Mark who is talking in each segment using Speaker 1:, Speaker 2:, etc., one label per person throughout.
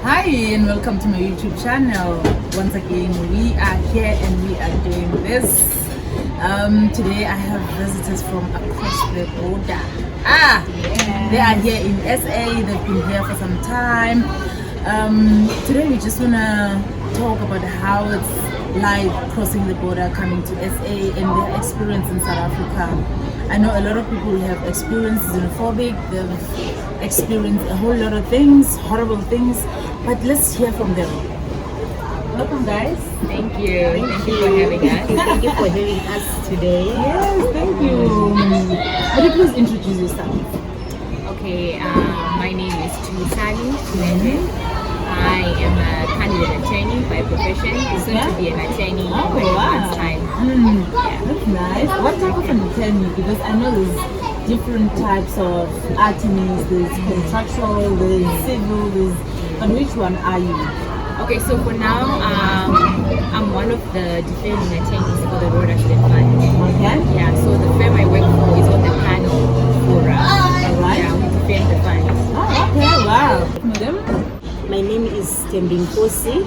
Speaker 1: Hi and welcome to my YouTube channel. Once again, we are here and we are doing this. Today I have visitors from across the border. They are here in SA. They've been here for some time. Today we just wanna talk about how it's like crossing the border, coming to SA, and their experience in South Africa. I know a lot of people have experienced xenophobic, they've experienced a whole lot of things, horrible things, but let's hear from them. Welcome guys.
Speaker 2: Thank you. Thank you for having us.
Speaker 3: Thank you for having us today.
Speaker 1: Yes, thank you. Would you please introduce yourself?
Speaker 2: Okay, my name is Tulisani Tunende. I am a candidate attorney by profession, soon to be an attorney in 20 months' time.
Speaker 1: That's nice. What type of an attorney? Because I know there's different types of attorneys. There's contractual, there's civil, but which one are you?
Speaker 2: Okay, so for now, I'm one of the defending attorneys for the Road Accident Fund.
Speaker 1: Okay.
Speaker 2: Yeah, so the firm I work for is on the panel for we defend the fund.
Speaker 1: Oh, okay, wow. Madam?
Speaker 3: My name is Tembinkosi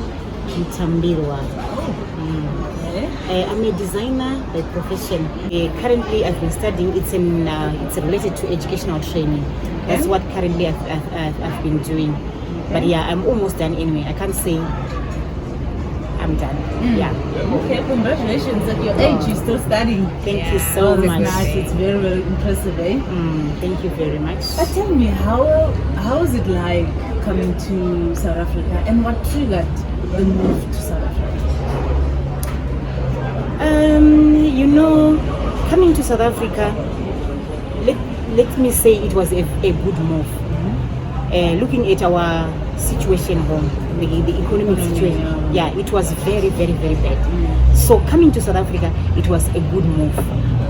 Speaker 3: Mtambirwa. I'm a designer by profession. Currently, I've been studying. It's related to educational training. That's what currently I've been doing. But yeah, I'm almost done anyway. I can't say I'm done. Yeah.
Speaker 1: Okay, congratulations. At your age, you're still studying.
Speaker 3: Thank you so much.
Speaker 1: It's nice. It's very, very impressive, eh?
Speaker 3: Thank you very much.
Speaker 1: But tell me, how is it like coming to South Africa, and what triggered the move to South Africa?
Speaker 3: Coming to South Africa, let me say it was a good move. Looking at our situation home, the economic situation, it was very, very, very bad. So coming to South Africa, it was a good move,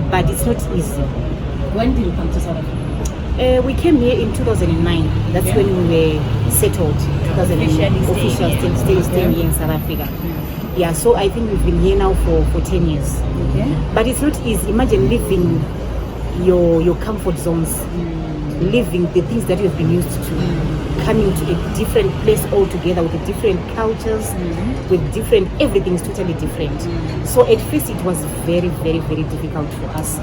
Speaker 3: but it's not easy.
Speaker 1: When did you come to South Africa?
Speaker 3: We came here in 2009. That's when we were settled. 2009, officially staying here in South Africa. Yeah, so I think we've been here now for 10 years.
Speaker 1: Okay.
Speaker 3: But it's not easy. Imagine leaving your comfort zones, leaving the things that you've been used to, coming to a different place altogether with different cultures, with different, everything is totally different. So at first it was very, very, very difficult for us,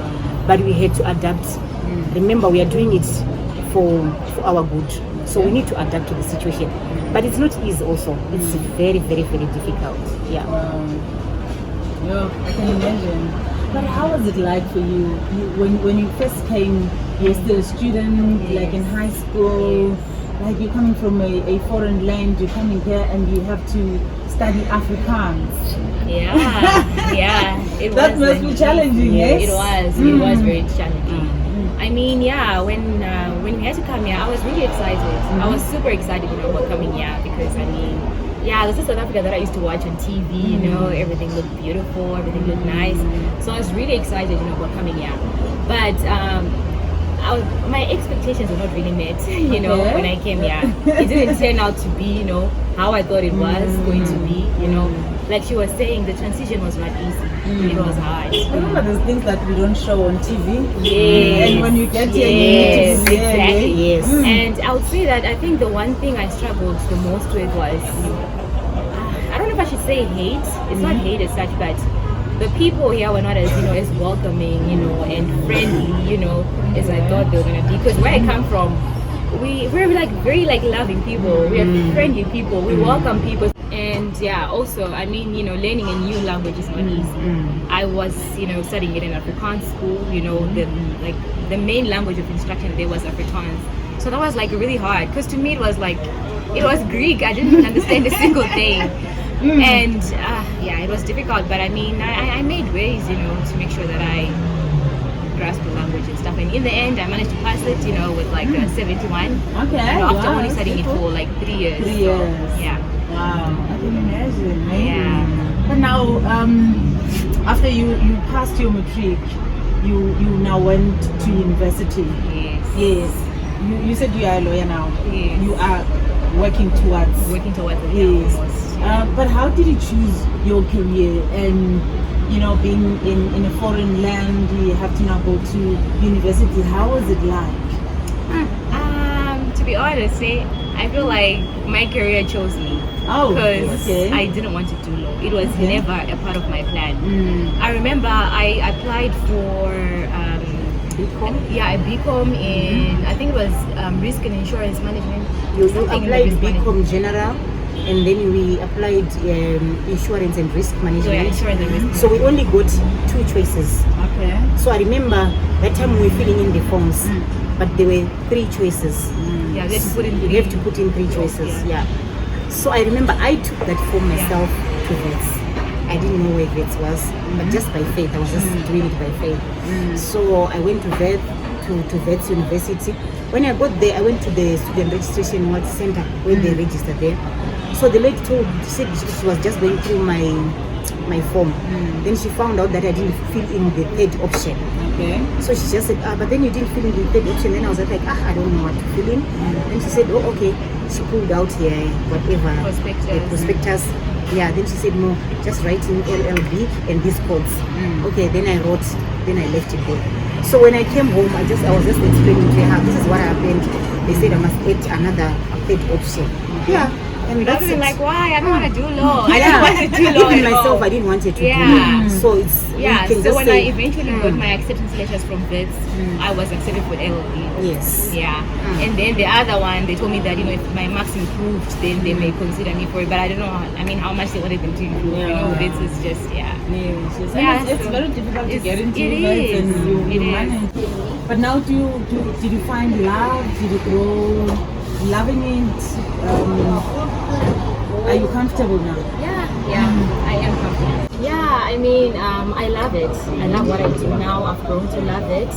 Speaker 3: but we had to adapt. Remember, we are doing it for our good, so we need to adapt to the situation. But it's not easy also. It's very, very, very difficult. Yeah.
Speaker 1: I can imagine. But how was it like for you? When you first came, you were still a student, like in high school, like you're coming from a foreign land, you're coming here and you have to study Afrikaans. That must be challenging, yes?
Speaker 2: It was very challenging. I mean, when we had to come here, I was really excited. I was super excited, about coming here because, this is South Africa that I used to watch on TV, everything looked beautiful, everything looked nice. So I was really excited, about coming here. But my expectations were not really met, when I came here. It didn't turn out to be, how I thought it was going to be, Like she was saying, the transition was not easy. It was hard.
Speaker 1: Remember those things that we don't show on TV?
Speaker 2: Yes.
Speaker 1: And when you get here, you need to be there.
Speaker 2: Exactly.
Speaker 3: Yes.
Speaker 2: And I would say that I think the one thing I struggled the most with was, I don't know if I should say hate. It's not hate as such, but the people here were not as as welcoming, and friendly, as I thought they were gonna be. Because where I come from, we're like very loving people. We are friendly people. We welcome people. And also, learning a new language is not easy. I was, studying it in Afrikaans school. The main language of instruction there was Afrikaans. So that was really hard. Because to me it was Greek. I didn't understand a single thing. And it was difficult. But I made ways, to make sure that I grasp the language and stuff. And in the end, I managed to pass it, with a 71.
Speaker 1: Okay.
Speaker 2: After only studying it for 3 years.
Speaker 1: 3 years.
Speaker 2: So, yeah.
Speaker 1: Wow, I can imagine.
Speaker 2: Yeah.
Speaker 1: But now, after you passed your matric, you now went to university.
Speaker 2: Yes.
Speaker 1: You said you are a lawyer now.
Speaker 2: Yes.
Speaker 1: You are working towards
Speaker 2: it.
Speaker 1: Yes. But how did you choose your career? And being in a foreign land, you have to now go to university. How was it like?
Speaker 2: To be honest, I feel like my career chose me.
Speaker 1: Oh,
Speaker 2: Because
Speaker 1: okay.
Speaker 2: I didn't want to do law. It was
Speaker 1: Okay.
Speaker 2: never a part of my plan. I remember I applied for
Speaker 3: BCom?
Speaker 2: a BCom in I think it was risk and insurance management.
Speaker 3: You
Speaker 2: Something in the
Speaker 3: applied
Speaker 2: risk management.
Speaker 3: BCom General, and then we applied insurance and risk
Speaker 2: So
Speaker 3: management.
Speaker 2: yeah, insurance and risk.
Speaker 3: So we only got 2 choices.
Speaker 1: Okay.
Speaker 3: So I remember that time we were filling in the forms, but there were 3 choices.
Speaker 2: Yeah, they have to put in
Speaker 3: You have to put in 3 choices. Yeah. So I remember I took that form myself to VETS. I didn't know where VETS was, but just by faith, I was just doing it by faith. So I went to VETS, to VETS University. When I got there, I went to the student registration center where they registered there. So the lady said she was just going through my form. Then she found out that I didn't fill in the 3rd option.
Speaker 1: Okay.
Speaker 3: So she just said, but then you didn't fill in the 3rd option. Then I was like, I don't know what to fill in. Then she said, oh, okay. She pulled out here, whatever,
Speaker 2: Prospectus.
Speaker 3: the prospectus. Yeah, then she said, no, just write in LLB and these codes. Okay, then I wrote, then I left it there. So when I came home, I was just explaining to her, this is what happened. They said I must add another 3rd option. Yeah, and
Speaker 2: I
Speaker 3: that's
Speaker 2: was
Speaker 3: it.
Speaker 2: like, why? I don't want to do law. I
Speaker 3: Yeah.
Speaker 2: don't want to do law
Speaker 3: Even
Speaker 2: at
Speaker 3: myself,
Speaker 2: all.
Speaker 3: I didn't want it to
Speaker 2: Yeah.
Speaker 3: do. So it's
Speaker 2: Yeah,
Speaker 3: you can
Speaker 2: so
Speaker 3: just
Speaker 2: when
Speaker 3: say,
Speaker 2: I eventually got my acceptance letters from VETS, I was accepted for LLB.
Speaker 3: yes.
Speaker 2: Yeah, and then the other one, they told me that if my marks improved, then they may consider me for it. But I don't know. How much they wanted them to improve.
Speaker 1: Yeah.
Speaker 2: VETS is just
Speaker 1: Yes, yes. And
Speaker 2: Yeah,
Speaker 1: it's
Speaker 2: so
Speaker 1: very difficult to
Speaker 2: it's-
Speaker 1: get into
Speaker 2: it
Speaker 1: it,
Speaker 2: is.
Speaker 1: and you
Speaker 2: It is.
Speaker 1: manage. But now, did you find love? Did you grow loving it? Are you comfortable now?
Speaker 2: Yeah, I am confident. Yeah, I mean, I love it. I love what I do now. I've grown to love it,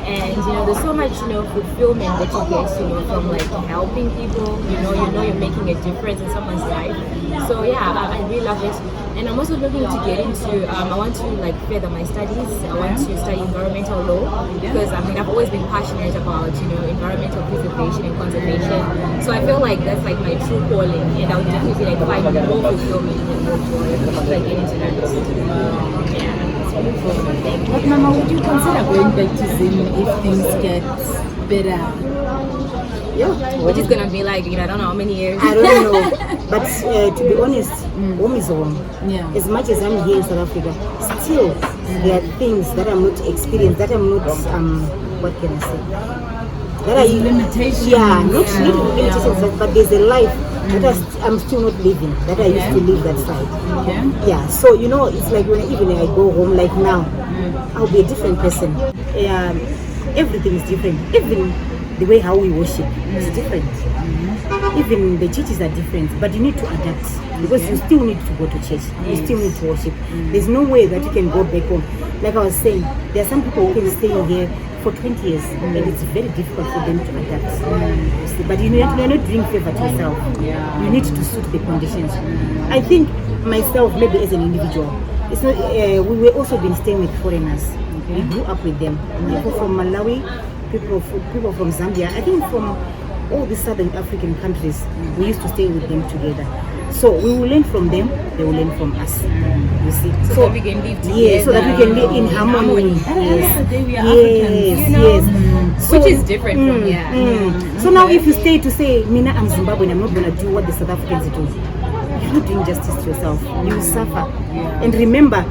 Speaker 2: and there's so much fulfillment that you get from like helping people. You're making a difference in someone's life. So yeah, I really love it. And I'm also looking to get into, I want to like further my studies. I want to study environmental law because I've always been passionate about, environmental preservation and conservation. So I feel like that's like my true calling, and I would definitely like find more fulfillment and more joy like get into that. Yeah, it's beautiful. Thank you.
Speaker 1: But Mama, would you consider going back to Zim if things get better?
Speaker 3: Yeah.
Speaker 2: Which is gonna be like, I don't know how many years.
Speaker 3: I don't know. But to be honest, home is home.
Speaker 1: Yeah.
Speaker 3: As much as I'm here in South Africa, still there are things that I'm not experienced, that I'm not, what can I say? That
Speaker 1: There's limitations.
Speaker 3: Yeah, not
Speaker 1: Yeah.
Speaker 3: limitations, but there's a life that I'm still not living, that I used to live that side.
Speaker 1: Okay.
Speaker 3: Yeah, so it's like when I go home, like now, I'll be a different person. Everything is different. Even the way how we worship is different. Even the churches are different, but you need to adapt because you still need to go to church. You still need to worship. There's no way that you can go back home. Like I was saying, there are some people who can stay here for 20 years and it's very difficult for them to adapt. You see, but you're not doing favor to yourself.
Speaker 1: Yeah.
Speaker 3: You need to suit the conditions. I think myself, maybe as an individual, it's not. We were also been staying with foreigners. We grew up with them. People from Malawi, people from Zambia. I think from all the southern African countries, we used to stay with them together. So we will learn from them, they will learn from us. You see?
Speaker 2: So that we can live
Speaker 3: Yeah, so that we can live in
Speaker 2: together,
Speaker 3: harmony.
Speaker 1: At the end of the day, we are
Speaker 3: Yes,
Speaker 1: Africans.
Speaker 3: yes.
Speaker 2: which is different from
Speaker 3: So now if you stay to say, Mina, I'm Zimbabwean, I'm not going to do what the South Africans do, you're not doing justice to yourself. You will suffer. And remember,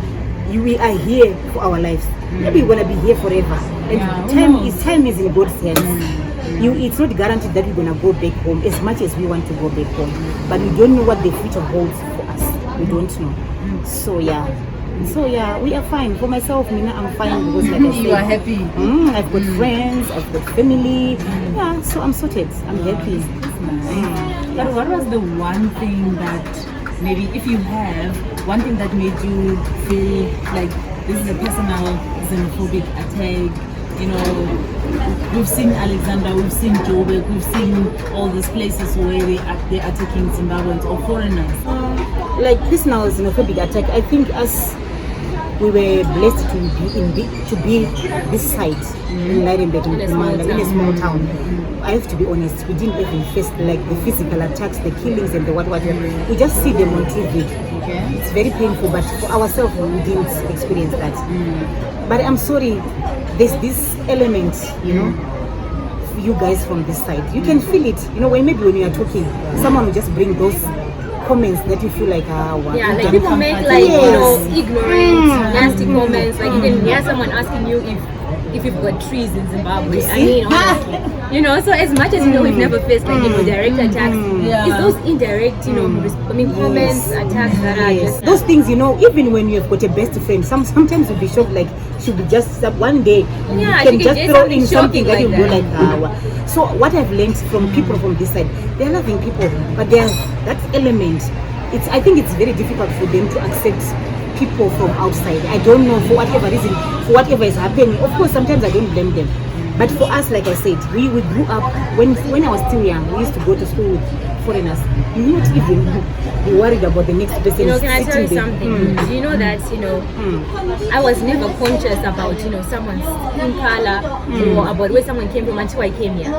Speaker 3: we are here for our lives. Maybe we're going to be here forever. And time is in God's hands. It's not guaranteed that we're going to go back home as much as we want to go back home. But we don't know what the future holds for us. We don't know. So yeah, we are fine. For myself, Mina, I'm fine because like I said,
Speaker 1: You are happy.
Speaker 3: I've got friends, I've got family. Yeah, so I'm sorted. I'm happy.
Speaker 1: But what was the one thing that maybe if you have one thing that made you feel like this is a personal xenophobic attack? We've seen Alexandra, we've seen Joburg, we've seen all these places where they're attacking Zimbabweans or foreigners.
Speaker 3: Like this now xenophobic attack, I think we were blessed to be this side in Lydenburg, in a small town. I have to be honest, we didn't even face like the physical attacks, the killings and the what. We just see them on TV.
Speaker 1: Okay.
Speaker 3: It's very painful, but for ourselves we didn't experience that. But I'm sorry, there's this element, you guys from this side, you can feel it. You know, when you are talking, someone will just bring those comments that you feel like, wow.
Speaker 2: Yeah, like people make like, ignorant, nasty comments. Like you can hear someone asking you if you've got trees in Zimbabwe. I mean, honestly, so as much as we've never faced like direct attacks, it's those indirect, comments, attacks that are just
Speaker 3: those things. Even when you've got a best friend, sometimes you'll be shocked. Like she'll be just one day, you can just throw in something that you'll go like, wow. So what I've learned from people from this side, they're loving people, but there's that element. I think it's very difficult for them to accept people from outside. I don't know, for whatever reason, for whatever is happening. Of course, sometimes I don't blame them. But for us, like I said, we grew up, when I was still young, we used to go to school with foreigners. You not even be worried about the next person.
Speaker 2: Can I tell you something? Do you know that, I was never conscious about, someone's skin color or about where someone came from until I came here.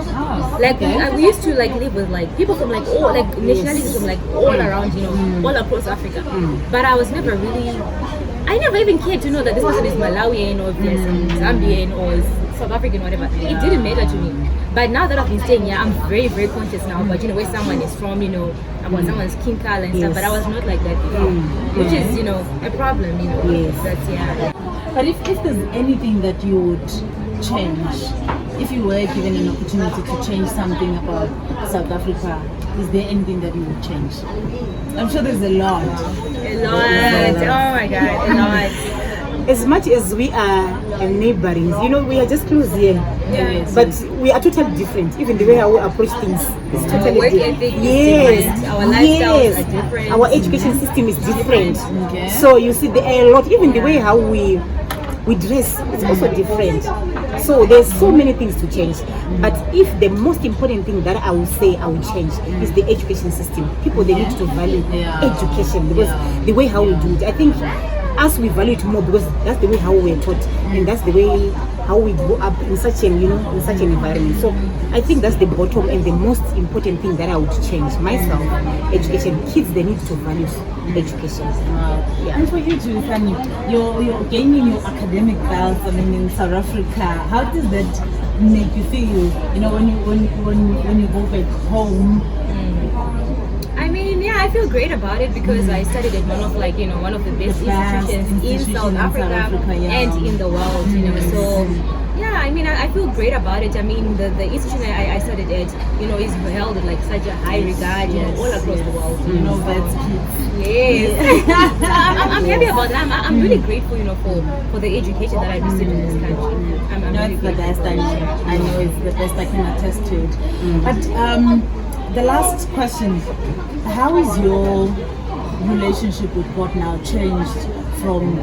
Speaker 2: We used to live with people from all nationalities from all around, all across Africa. But I was never really, I never even cared to know that this person is Malawian or Zambian or South African, whatever. It didn't matter to me. But now that I've been staying here, I'm very, very conscious now about where someone is from, about someone's skin color and stuff. But I was not like that before, which is a problem, That's
Speaker 1: But if there's anything that you would change, if you were given an opportunity to change something about South Africa, is there anything that you would change? I'm sure there's a lot.
Speaker 2: A lot. Oh my God, a lot.
Speaker 3: As much as we are neighboring, we are just close here.
Speaker 2: Yes.
Speaker 3: But we are totally different. Even the way how we approach things is totally
Speaker 2: work
Speaker 3: different.
Speaker 2: ethic is different. Our lifestyles are different.
Speaker 3: Our education system is different.
Speaker 1: Okay.
Speaker 3: So you see, there are a lot. Even the way how we dress is also different. So there's so many things to change. But if the most important thing that I would say I would change is the education system. People, they need to value education, because the way how we do it, I think us, we value it more because that's the way how we're taught, and that's the way how we grow up in such an environment. So I think that's the bottom and the most important thing that I would change myself. Education. Kids, they need to value education.
Speaker 1: And for you too, Fanny, you're gaining your academic belt, in South Africa. How does that make you feel? When you go back home.
Speaker 2: I feel great about it because I studied at one of the best institutions in South Africa and in the world. So I feel great about it. The institution I studied at, is held in such a high regard, all across the world.
Speaker 1: That's kids.
Speaker 2: Yes. I'm happy about that. I'm really grateful, for the education that I received in this country.
Speaker 1: It's the best. I know it's the best. I can attest to it. But the last question: how is your relationship with God now changed from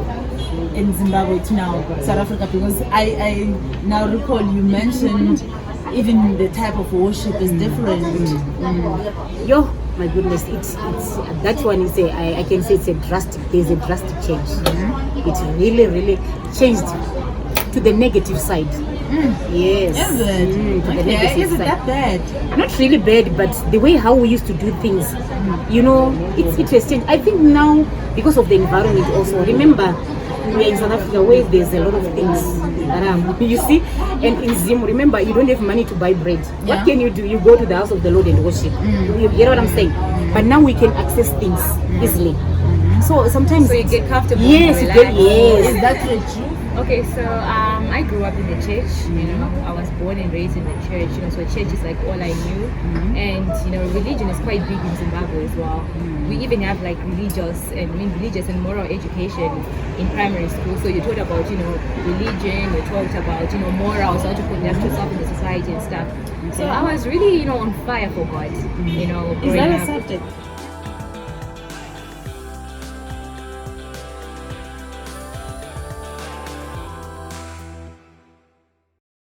Speaker 1: in Zimbabwe to now South Africa? Because I now recall you mentioned even the type of worship is different.
Speaker 3: My goodness, it's that one is I can say there's a drastic change. It really, really changed to the negative side. Yes.
Speaker 1: Is it? Okay. Is it that bad?
Speaker 3: Not really bad, but the way how we used to do things, it's has changed. I think now, because of the environment also, remember, we are in South Africa where there's a lot of things around, you see, and in Zim, remember, you don't have money to buy bread. What can you do? You go to the house of the Lord and worship. You get what I'm saying? But now we can access things easily. So sometimes...
Speaker 2: So you get comfortable.
Speaker 3: Yes,
Speaker 1: Is that true?
Speaker 2: Okay, so I grew up in the church. I was born and raised in the church. So church is all I knew, and religion is quite big in Zimbabwe as well. We even have religious and moral education in primary school. So you're taught about religion, you're taught about morals, how to conduct yourself in the society and stuff. So I was really on fire for God.
Speaker 1: Is that a subject?